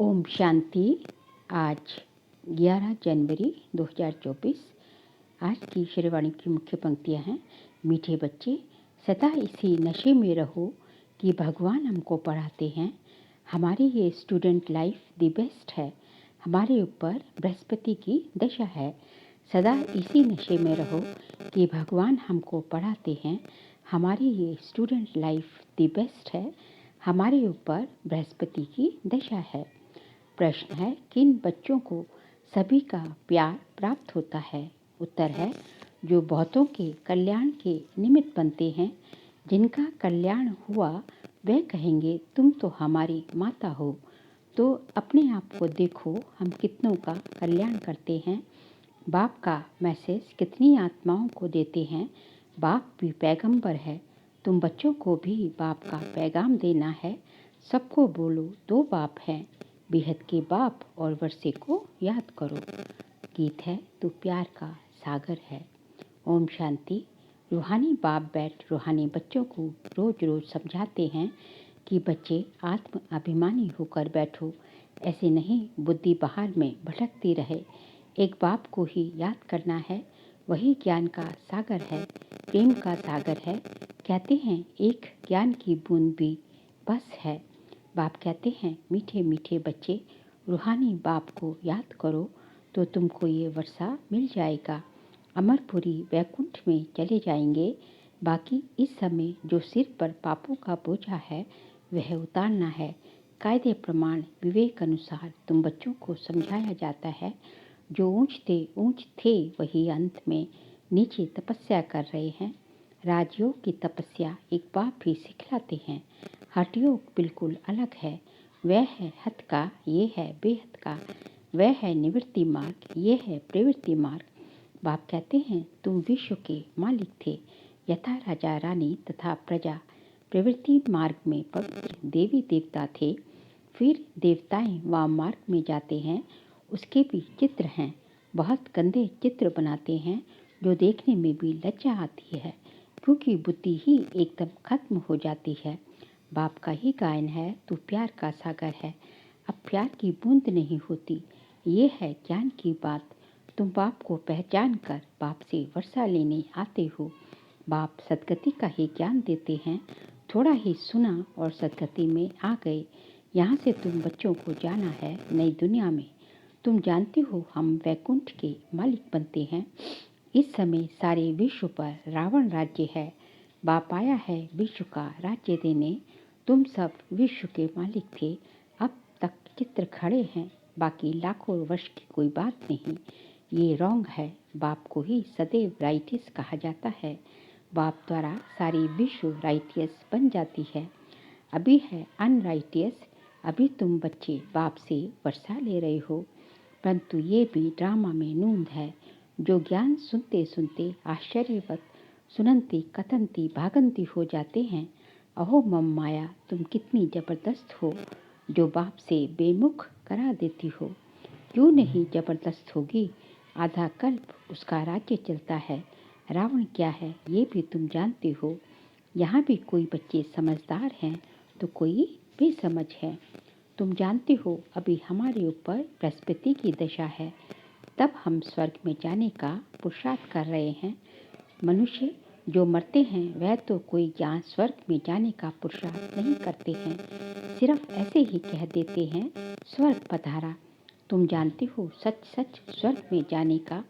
ओम शांति। आज 11 जनवरी 2024। आज की श्रीवाणी की मुख्य पंक्तियाँ हैं। मीठे बच्चे, सदा इसी नशे में रहो कि भगवान हमको पढ़ाते हैं। हमारी ये स्टूडेंट लाइफ द बेस्ट है। हमारे ऊपर बृहस्पति की दशा है। सदा इसी नशे में रहो कि भगवान हमको पढ़ाते हैं। हमारी ये स्टूडेंट लाइफ द बेस्ट है। हमारे ऊपर बृहस्पति की दशा है। प्रश्न है, किन बच्चों को सभी का प्यार प्राप्त होता है? उत्तर है, जो बहुतों के कल्याण के निमित्त बनते हैं। जिनका कल्याण हुआ वे कहेंगे, तुम तो हमारी माता हो। तो अपने आप को देखो, हम कितनों का कल्याण करते हैं। बाप का मैसेज कितनी आत्माओं को देते हैं। बाप भी पैगंबर है। तुम बच्चों को भी बाप का पैगाम देना है। सबको बोलो, दो बाप हैं, बेहद के बाप और वर्षे को याद करो। गीत है, तू प्यार का सागर है। ओम शांति। रूहानी बाप बैठ रूहानी बच्चों को रोज रोज समझाते हैं कि बच्चे आत्म अभिमानी होकर बैठो। ऐसे नहीं बुद्धि बाहर में भटकती रहे। एक बाप को ही याद करना है। वही ज्ञान का सागर है, प्रेम का सागर है। कहते हैं एक ज्ञान की बूंद भी बस है। बाप कहते हैं, मीठे मीठे बच्चे, रूहानी बाप को याद करो तो तुमको ये वर्षा मिल जाएगा। अमरपुरी वैकुंठ में चले जाएंगे। बाकी इस समय जो सिर पर पापों का बोझा है वह उतारना है। कायदे प्रमाण विवेक अनुसार तुम बच्चों को समझाया जाता है। जो ऊंच थे वही अंत में नीचे तपस्या कर रहे हैं। राजयोग की तपस्या एक बाप भी सिखलाते हैं। हठ योग बिल्कुल अलग है। वह है हत का, ये है बेहद का। वह है निवृत्ति मार्ग, ये है प्रवृत्ति मार्ग। बाप कहते हैं, तुम विश्व के मालिक थे। यथा राजा रानी तथा प्रजा प्रवृत्ति मार्ग में पवित्र देवी देवता थे। फिर देवताएं वाम मार्ग में जाते हैं। उसके भी चित्र हैं। बहुत गंदे चित्र बनाते हैं जो देखने में भी लज्जा आती है, क्योंकि बुद्धि ही एकदम खत्म हो जाती है। बाप का ही गायन है, तू प्यार का सागर है। अब प्यार की बूंद नहीं होती। ये है ज्ञान की बात। तुम बाप को पहचान कर बाप से वर्षा लेने आते हो। बाप सदगति का ही ज्ञान देते हैं। थोड़ा ही सुना और सदगति में आ गए। यहाँ से तुम बच्चों को जाना है नई दुनिया में। तुम जानते हो हम वैकुंठ के मालिक बनते हैं। इस समय सारे विश्व पर रावण राज्य है। बाप आया है विश्व का राज्य देने। तुम सब विश्व के मालिक थे। अब तक चित्र खड़े हैं, बाकी लाखों वर्ष की कोई बात नहीं। ये रॉन्ग है। बाप को ही सदैव राइटियस कहा जाता है। बाप द्वारा सारी विश्व राइटियस बन जाती है। अभी है अनराइटियस। अभी तुम बच्चे बाप से वर्षा ले रहे हो, परंतु ये भी ड्रामा में नूंद है। जो ज्ञान सुनते सुनते आश्चर्यवत सुनंती कथनती भागंती हो जाते हैं। अहो मम माया, तुम कितनी जबरदस्त हो, जो बाप से बेमुख करा देती हो। क्यों नहीं जबरदस्त होगी? आधा कल्प उसका राज्य चलता है। रावण क्या है ये भी तुम जानते हो। यहाँ भी कोई बच्चे समझदार हैं तो कोई बेसमझ है। तुम जानते हो अभी हमारे ऊपर बृहस्पति की दशा है। तब हम स्वर्ग में जाने का पुरुषार्थ कर रहे हैं। मनुष्य जो मरते हैं वह तो कोई ज्ञान स्वर्ग में जाने का पुरुषार्थ नहीं करते हैं। सिर्फ ऐसे ही कह देते हैं, स्वर्ग पधारा। तुम जानते हो सच सच स्वर्ग में जाने का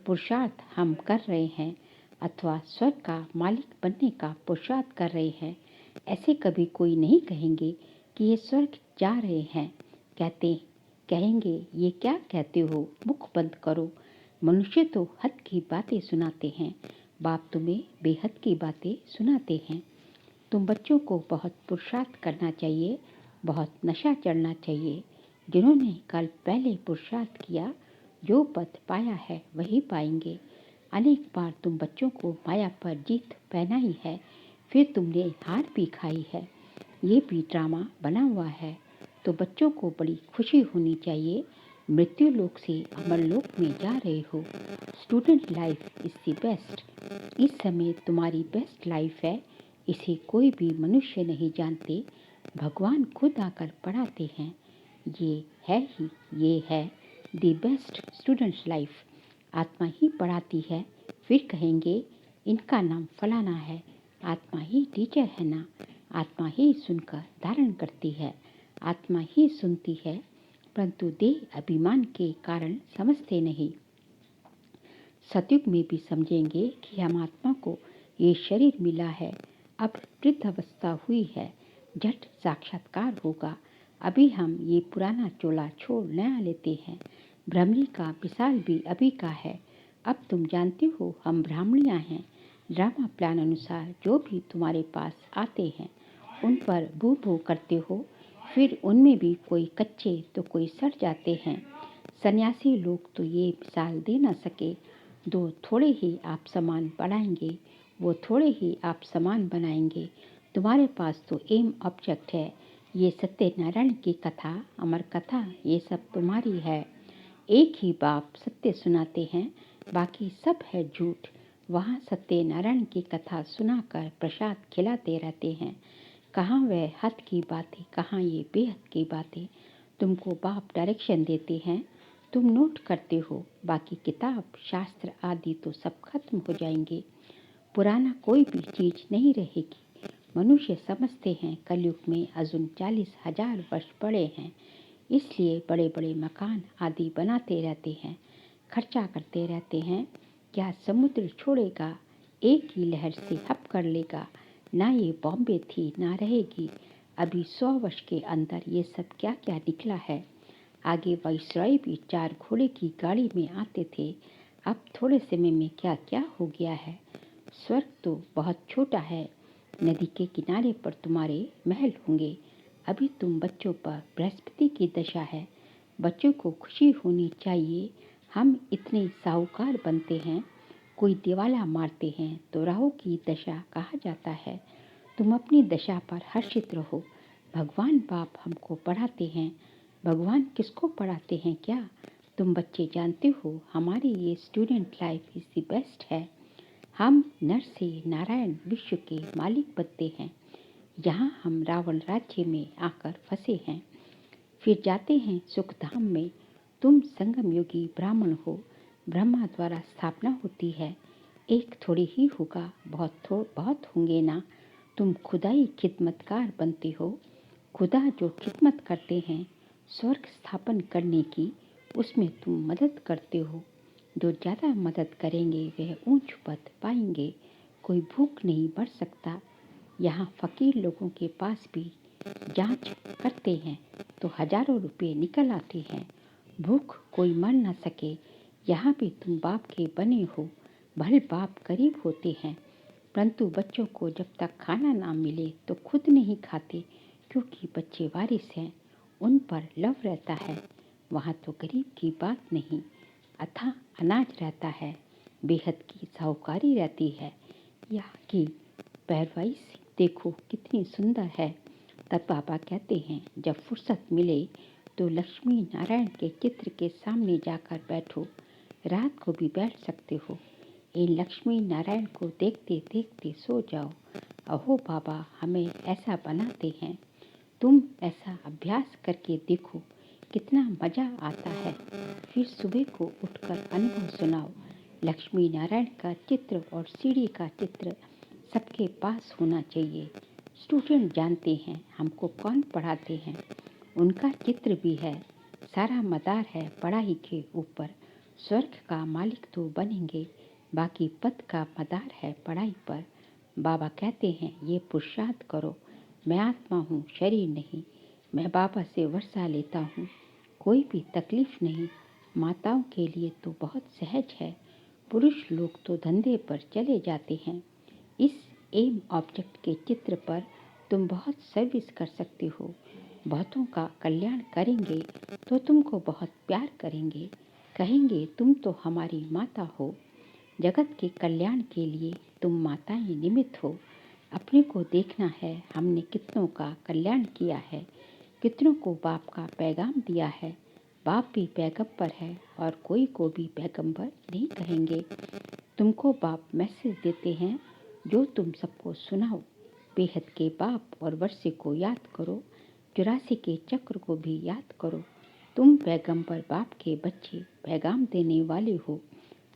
पुरुषार्थ हम कर रहे हैं, अथवा स्वर्ग का मालिक बनने का पुरुषार्थ कर रहे हैं। ऐसे कभी कोई नहीं कहेंगे कि ये स्वर्ग जा रहे हैं। कहेंगे ये क्या कहते हो, मुख बंद करो। मनुष्य तो हद की बातें सुनाते हैं। बाप तुम्हें बेहद की बातें सुनाते हैं। तुम बच्चों को बहुत पुरुषार्थ करना चाहिए, बहुत नशा चढ़ना चाहिए। जिन्होंने कल पहले पुरुषार्थ किया, जो पद पाया है वही पाएंगे। अनेक बार तुम बच्चों को माया पर जीत पहनाई है, फिर तुमने हार भी खाई है। ये भी ड्रामा बना हुआ है। तो बच्चों को बड़ी खुशी होनी चाहिए। मृत्यु लोक से अमर लोक में जा रहे हो। Student life is the best. इस समय तुम्हारी बेस्ट लाइफ है। इसे कोई भी मनुष्य नहीं जानते। भगवान खुद आकर पढ़ाते हैं। ये है दी बेस्ट स्टूडेंट्स लाइफ। आत्मा ही पढ़ाती है, फिर कहेंगे इनका नाम फलाना है। आत्मा ही टीचर है ना। आत्मा ही सुनकर धारण करती है, आत्मा ही सुनती है, परंतु देह अभिमान के कारण समझते नहीं। सतयुग में भी समझेंगे कि हम आत्मा को ये शरीर मिला है, अब वृद्ध अवस्था हुई है, झट साक्षात्कार होगा। अभी हम ये पुराना चोला छोड़ नया लेते हैं। ब्राह्मणी का विशाल भी अभी का है। अब तुम जानते हो हम ब्राह्मणियाँ हैं। ड्रामा प्लान अनुसार जो भी तुम्हारे पास आते हैं उन पर भू भू करते हो, फिर उनमें भी कोई कच्चे तो कोई सड़ जाते हैं। सन्यासी लोग तो ये मिसाल दे न सके। दो थोड़े ही आप सामान बढ़ाएंगे, वो थोड़े ही आप सामान बनाएंगे। तुम्हारे पास तो एम ऑब्जेक्ट है। ये सत्यनारायण की कथा, अमर कथा, ये सब तुम्हारी है। एक ही बाप सत्य सुनाते हैं, बाकी सब है झूठ। वहाँ सत्यनारायण की कथा सुनाकर प्रसाद खिलाते रहते हैं। कहाँ वह हद की बातें, कहाँ ये बेहद की बातें। तुमको बाप डायरेक्शन देते हैं, तुम नोट करते हो। बाकी किताब शास्त्र आदि तो सब खत्म हो जाएंगे, पुराना कोई भी चीज नहीं रहेगी। मनुष्य समझते हैं कलयुग में अजून 40,000 वर्ष पड़े हैं, इसलिए बड़े बड़े मकान आदि बनाते रहते हैं, खर्चा करते रहते हैं। क्या समुद्र छोड़ेगा, एक ही लहर से हप कर लेगा। ना ये बॉम्बे थी ना रहेगी। अभी 100 वर्ष के अंदर ये सब क्या क्या निकला है। आगे वाइसरॉय भी 4 घोड़े की गाड़ी में आते थे, अब थोड़े समय में क्या क्या हो गया है। स्वर्ग तो बहुत छोटा है। नदी के किनारे पर तुम्हारे महल होंगे। अभी तुम बच्चों पर बृहस्पति की दशा है। बच्चों को खुशी होनी चाहिए। हम इतने साहूकार बनते हैं, कोई दिवाला मारते हैं तो राहु की दशा कहा जाता है। तुम अपनी दशा पर हर्षित रहो। भगवान बाप हमको पढ़ाते हैं। भगवान किसको पढ़ाते हैं क्या तुम बच्चे जानते हो। हमारी ये student life is the best है। हम नर से नारायण विश्व के मालिक बनते हैं। यहाँ हम रावण राज्य में आकर फंसे हैं, फिर जाते हैं सुखधाम में। तुम संगम योगी ब्राह्मण हो, ब्रह्मा द्वारा स्थापना होती है। एक थोड़ी ही होगा, बहुत होंगे ना। तुम खुदाई खिदमतकार बनते हो। खुदा जो खिदमत करते हैं स्वर्ग स्थापन करने की, उसमें तुम मदद करते हो। जो ज़्यादा मदद करेंगे वह ऊंच पद पाएंगे। कोई भूख नहीं मर सकता। यहाँ फकीर लोगों के पास भी जांच करते हैं तो हजारों रुपए निकल आते हैं। भूख कोई मर न सके। यहाँ भी तुम बाप के बने हो। भले बाप गरीब होते हैं, परंतु बच्चों को जब तक खाना ना मिले तो खुद नहीं खाते, क्योंकि बच्चे वारिस हैं, उन पर लव रहता है। वहाँ तो गरीब की बात नहीं, अथाह अनाज रहता है, बेहद की साहूकारी रहती है। यहाँ की पहरवाई देखो कितनी सुंदर है। तब बाबा कहते हैं जब फुर्सत मिले तो लक्ष्मी नारायण के चित्र के सामने जाकर बैठो। रात को भी बैठ सकते हो। इन लक्ष्मी नारायण को देखते देखते सो जाओ। अहो बाबा हमें ऐसा बनाते हैं। तुम ऐसा अभ्यास करके देखो कितना मज़ा आता है। फिर सुबह को उठकर अनुभव सुनाओ। लक्ष्मी नारायण का चित्र और सीढ़ी का चित्र सबके पास होना चाहिए। स्टूडेंट जानते हैं हमको कौन पढ़ाते हैं, उनका चित्र भी है। सारा मदार है पढ़ाई के ऊपर। स्वर्ग का मालिक तो बनेंगे, बाकी पद का मदार है पढ़ाई पर। बाबा कहते हैं ये पुरुषार्थ करो। मैं आत्मा हूँ, शरीर नहीं। मैं बाबा से वर्षा लेता हूँ, कोई भी तकलीफ नहीं। माताओं के लिए तो बहुत सहज है। पुरुष लोग तो धंधे पर चले जाते हैं। इस एम ऑब्जेक्ट के चित्र पर तुम बहुत सर्विस कर सकते हो। बहुतों का कल्याण करेंगे तो तुमको बहुत प्यार करेंगे, कहेंगे तुम तो हमारी माता हो। जगत के कल्याण के लिए तुम माताएं निमित्त हो। अपने को देखना है, हमने कितनों का कल्याण किया है, कितनों को बाप का पैगाम दिया है। बाप भी पैगंबर है और कोई को भी पैगंबर नहीं कहेंगे। तुमको बाप मैसेज देते हैं जो तुम सबको सुनाओ। बेहद के बाप और वर्षे को याद करो। 84 के चक्र को भी याद करो। तुम पैगंबर बाप के बच्चे, पैगाम देने वाले हो।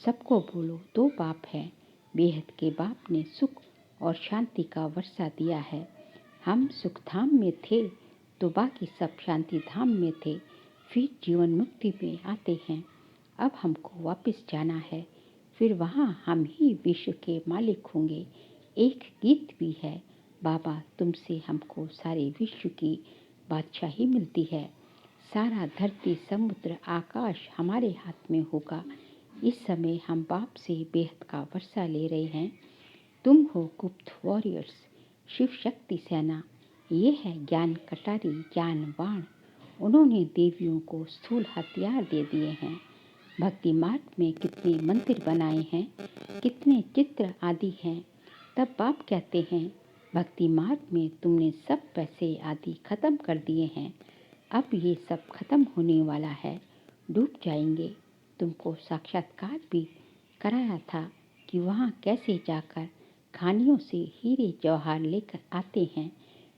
सबको बोलो, 2 बाप हैं। बेहद के बाप ने सुख और शांति का वर्षा दिया है। हम सुख धाम में थे तो बाकी सब शांति धाम में थे, फिर जीवन मुक्ति में आते हैं। अब हमको वापस जाना है, फिर वहाँ हम ही विश्व के मालिक होंगे। एक गीत भी है, बाबा तुमसे हमको सारे विश्व की बादशाही मिलती है। सारा धरती समुद्र आकाश हमारे हाथ में होगा। इस समय हम बाप से बेहद का वर्षा ले रहे हैं। तुम हो गुप्त वॉरियर्स, शिव शक्ति सेना। ये है ज्ञान कटारी, ज्ञान बाण। उन्होंने देवियों को स्थूल हथियार दे दिए हैं। भक्ति मार्ग में कितने मंदिर बनाए हैं, कितने चित्र आदि हैं। तब बाप कहते हैं, भक्ति मार्ग में तुमने सब पैसे आदि खत्म कर दिए हैं। अब ये सब खत्म होने वाला है, डूब जाएंगे। तुमको साक्षात्कार भी कराया था कि वहाँ कैसे जाकर खानियों से हीरे जवाहर लेकर आते हैं,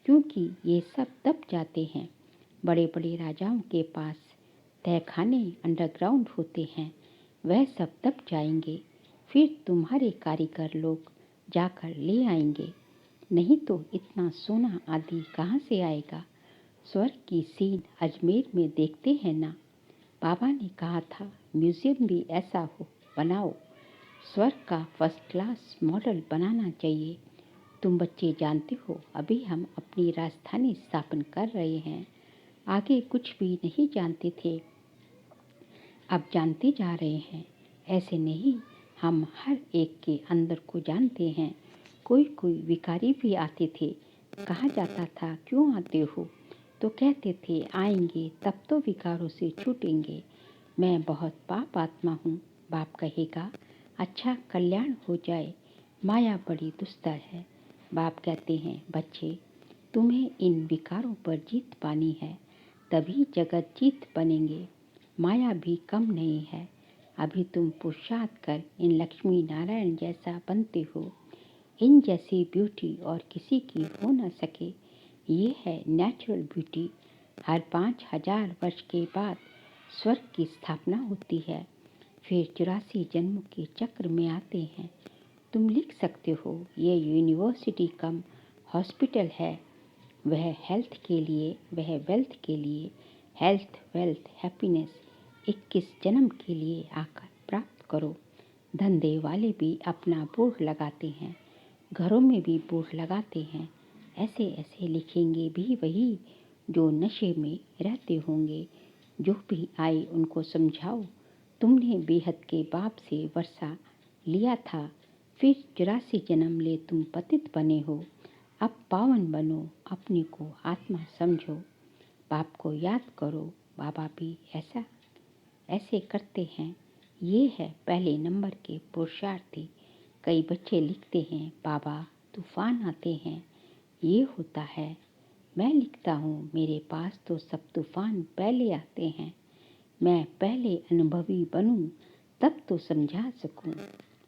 क्योंकि ये सब दब जाते हैं। बड़े बड़े राजाओं के पास तहखाने अंडरग्राउंड होते हैं, वह सब दब जाएंगे। फिर तुम्हारे कारीगर लोग जाकर ले आएंगे। नहीं तो इतना सोना आदि कहाँ से आएगा। स्वर्ग की सीन अजमेर में देखते हैं ना। बाबा ने कहा था म्यूजियम भी ऐसा हो बनाओ। स्वर्ग का फर्स्ट क्लास मॉडल बनाना चाहिए। तुम बच्चे जानते हो, अभी हम अपनी राजधानी स्थापन कर रहे हैं। आगे कुछ भी नहीं जानते थे, अब जानते जा रहे हैं। ऐसे नहीं, हम हर एक के अंदर को जानते हैं। कोई कोई विकारी भी आते थे। कहा जाता था क्यों आते हो, तो कहते थे आएंगे तब तो विकारों से छूटेंगे। मैं बहुत पाप आत्मा हूँ। बाप कहेगा अच्छा कल्याण हो जाए, माया बड़ी दुस्तर है। बाप कहते हैं बच्चे, तुम्हें इन विकारों पर जीत पानी है, तभी जगत जीत बनेंगे। माया भी कम नहीं है। अभी तुम पुरुषार्थ कर इन लक्ष्मी नारायण जैसा बनते हो। इन जैसी ब्यूटी और किसी की हो न सके। ये है नेचुरल ब्यूटी। हर 5000 वर्ष के बाद स्वर्ग की स्थापना होती है, फिर 84 जन्मों के चक्र में आते हैं। तुम लिख सकते हो, ये यूनिवर्सिटी कम हॉस्पिटल है। वह हेल्थ के लिए, वह वेल्थ के लिए। हेल्थ वेल्थ हैप्पीनेस 21 जन्म के लिए आकर प्राप्त करो। धंधे वाले भी अपना बोर्ड लगाते हैं, घरों में भी बोर्ड लगाते हैं। ऐसे ऐसे लिखेंगे भी वही जो नशे में रहते होंगे। जो भी आए उनको समझाओ, तुमने बेहद के बाप से वर्षा लिया था, फिर 84 जन्म ले तुम पतित बने हो। अब पावन बनो, अपने को आत्मा समझो। बाप को याद करो। बाबा भी ऐसे करते हैं। ये है पहले नंबर के पुरुषार्थी। कई बच्चे लिखते हैं बाबा तूफान आते हैं, ये होता है। मैं लिखता हूँ मेरे पास तो सब तूफान पहले आते हैं। मैं पहले अनुभवी बनूं तब तो समझा सकूं।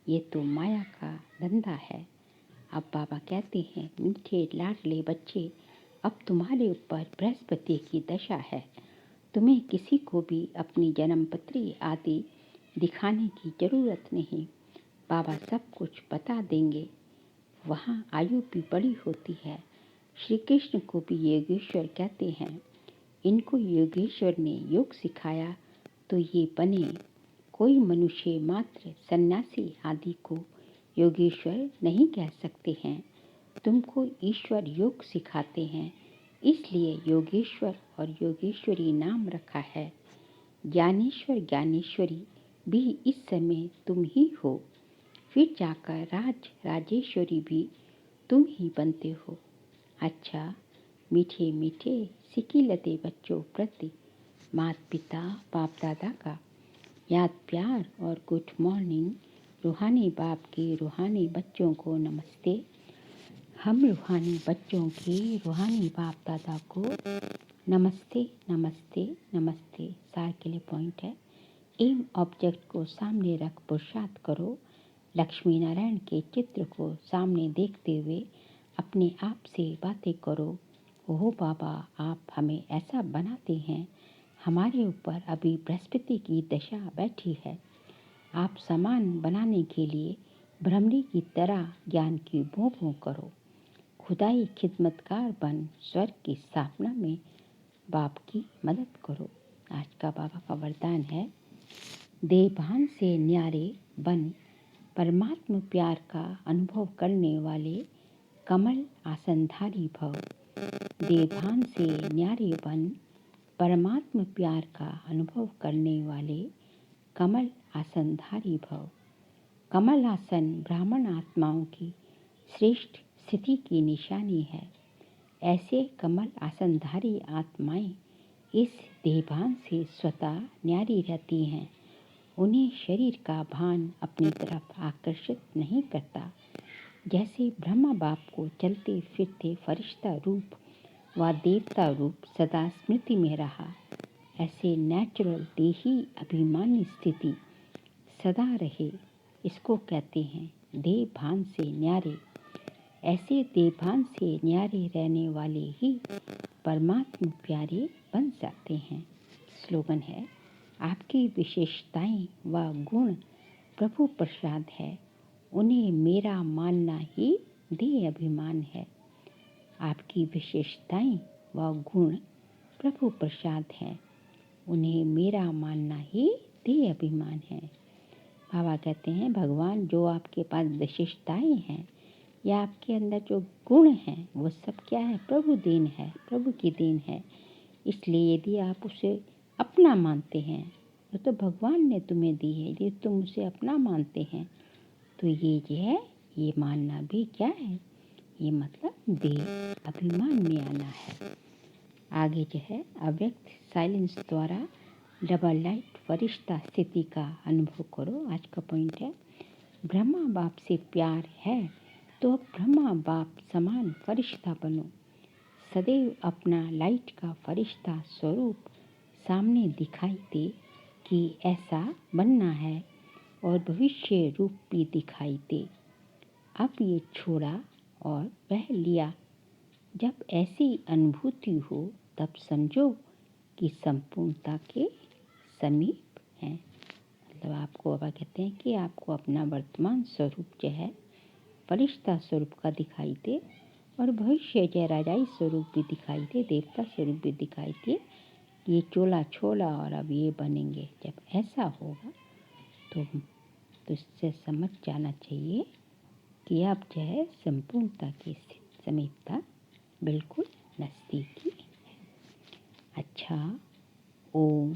ये तो माया का धंधा है। अब बाबा कहते हैं मीठे लाडले बच्चे, अब तुम्हारे ऊपर बृहस्पति की दशा है। तुम्हें किसी को भी अपनी जन्मपत्री आदि दिखाने की जरूरत नहीं। बाबा सब कुछ बता देंगे। वहाँ आयु भी बड़ी होती है। श्री कृष्ण को भी योगेश्वर कहते हैं। इनको योगेश्वर ने योग सिखाया तो ये बने। कोई मनुष्य मात्र सन्यासी आदि को योगेश्वर नहीं कह सकते हैं। तुमको ईश्वर योग सिखाते हैं, इसलिए योगेश्वर और योगेश्वरी नाम रखा है। ज्ञानेश्वर ज्ञानेश्वरी भी इस समय तुम ही हो। फिर जाकर राजेश्वरी भी तुम ही बनते हो। अच्छा, मीठे मीठे सिकिलते बच्चों प्रति माता पिता बाप दादा का याद प्यार और गुड मॉर्निंग। रूहानी बाप के रूहानी बच्चों को नमस्ते। हम रूहानी बच्चों के रूहानी बाप दादा को नमस्ते नमस्ते नमस्ते। सार के लिए पॉइंट है, एम ऑब्जेक्ट को सामने रख पुरुषार्थ करो। लक्ष्मी नारायण के चित्र को सामने देखते हुए अपने आप से बातें करो। ओह बाबा, आप हमें ऐसा बनाते हैं, हमारे ऊपर अभी बृहस्पति की दशा बैठी है। आप सामान बनाने के लिए भ्रमरी की तरह ज्ञान की भों भों करो। खुदाई खिदमतकार बन स्वर्ग की स्थापना में बाप की मदद करो। आज का बाबा का वरदान है, देवभान से न्यारे बन परमात्म प्यार का अनुभव करने वाले कमल आसनधारी भव। देवभान से न्यारे बन परमात्म प्यार का अनुभव करने वाले कमल आसनधारी भव। कमल आसन ब्राह्मण आत्माओं की श्रेष्ठ स्थिति की निशानी है। ऐसे कमल आसनधारी आत्माएं इस देहभान से स्वतः न्यारी रहती हैं। उन्हें शरीर का भान अपनी तरफ आकर्षित नहीं करता। जैसे ब्रह्मा बाप को चलते फिरते फरिश्ता रूप व देवता रूप सदा स्मृति में रहा, ऐसे नेचुरल देही अभिमानी स्थिति सदा रहे। इसको कहते हैं देवभान से न्यारे। ऐसे देवभान से न्यारे रहने वाले ही परमात्मा प्यारे बन जाते हैं। स्लोगन है, आपकी विशेषताएं व गुण प्रभु प्रसाद है, उन्हें मेरा मानना ही देह अभिमान है। आपकी विशेषताएं व गुण प्रभु प्रसाद है, उन्हें मेरा मानना ही देह अभिमान है। बाबा कहते हैं, भगवान जो आपके पास विशेषताएं हैं या आपके अंदर जो गुण हैं वो सब क्या है? प्रभु देन है, प्रभु की देन है। इसलिए यदि आप उसे अपना मानते हैं तो भगवान ने तुम्हें दी है। यदि तुम उसे अपना मानते हैं तो ये जो है, ये मानना भी क्या है? ये मतलब देह अभिमान में आना है। आगे जो है, अव्यक्त साइलेंस द्वारा डबल लाइट फरिश्ता स्थिति का अनुभव करो। आज का पॉइंट है, ब्रह्मा बाप से प्यार है तो अब ब्रह्मा बाप समान फरिश्ता बनो। सदैव अपना लाइट का फरिश्ता स्वरूप सामने दिखाई दे कि ऐसा बनना है और भविष्य रूप भी दिखाई दे। अब ये छोड़ा और वह लिया। जब ऐसी अनुभूति हो तब समझो कि संपूर्णता के समीप हैं। मतलब आपको बाबा कहते हैं कि आपको अपना वर्तमान स्वरूप जो है फरिश्ता स्वरूप का दिखाई दे और भविष्य जो राजाई स्वरूप भी दिखाई दे, देवता स्वरूप भी दिखाई दे। ये चोला छोला और अब ये बनेंगे। जब ऐसा होगा तो इससे समझ जाना चाहिए कि आप जो है संपूर्णता की समीपता बिल्कुल नज़दीकी है। अच्छा, ओम